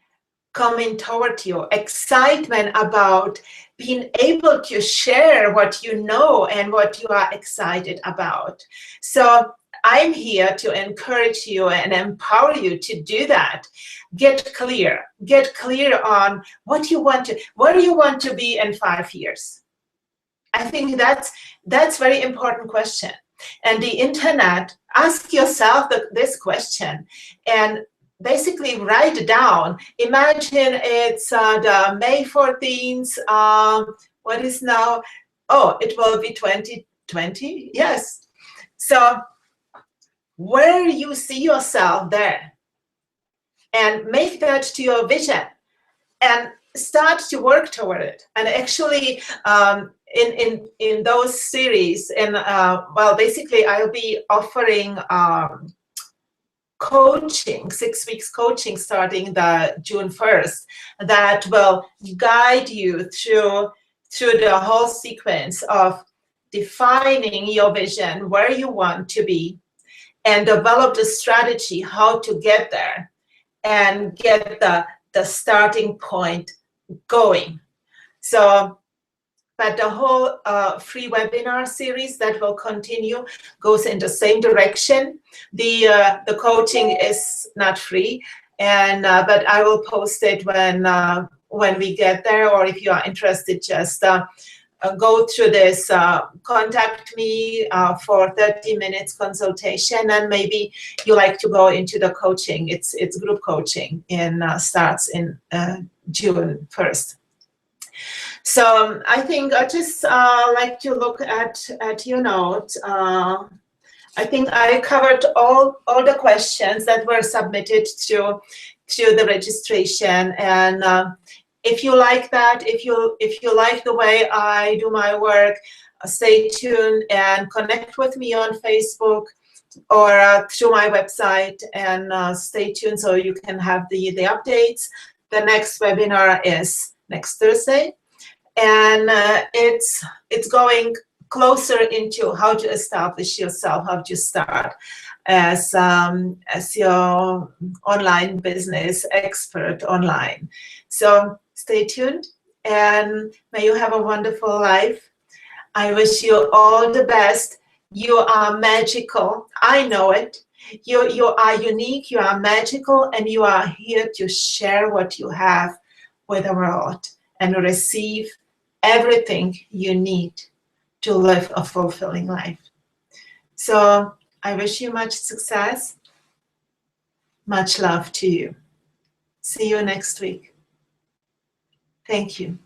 coming toward you, excitement about being able to share what you know and what you are excited about. So I'm here to encourage you and empower you to do that. Get clear on what you want to, where you want to be in 5 years. I think that's very important question. And the internet, ask yourself this question and basically write it down. Imagine it's the May 14th, what is now? Oh, it will be 2020, yes. So where you see yourself there, and make that to your vision, and start to work toward it. And actually, in those series, and well, basically I'll be offering coaching, 6 weeks coaching starting the June 1st, that will guide you through the whole sequence of defining your vision, where you want to be, and develop the strategy how to get there and get the starting point going. So, but the whole free webinar series that will continue goes in the same direction. The coaching is not free, and but I will post it when we get there, or if you are interested, just go through this, contact me for 30 minutes consultation, and maybe you like to go into the coaching. It's group coaching, and starts in June 1st. So I think I just like to look at your note. I think I covered all the questions that were submitted to the registration, and if you like that, if you like the way I do my work, stay tuned and connect with me on Facebook or through my website, and stay tuned so you can have the updates. The next webinar is next Thursday, and it's going closer into how to establish yourself, how to start as your online business expert online. So stay tuned, and may you have a wonderful life. I wish you all the best. You are magical. I know it. You are unique, you are magical, and you are here to share what you have with the world and receive everything you need to live a fulfilling life. So I wish you much success. Much love to you. See you next week. Thank you.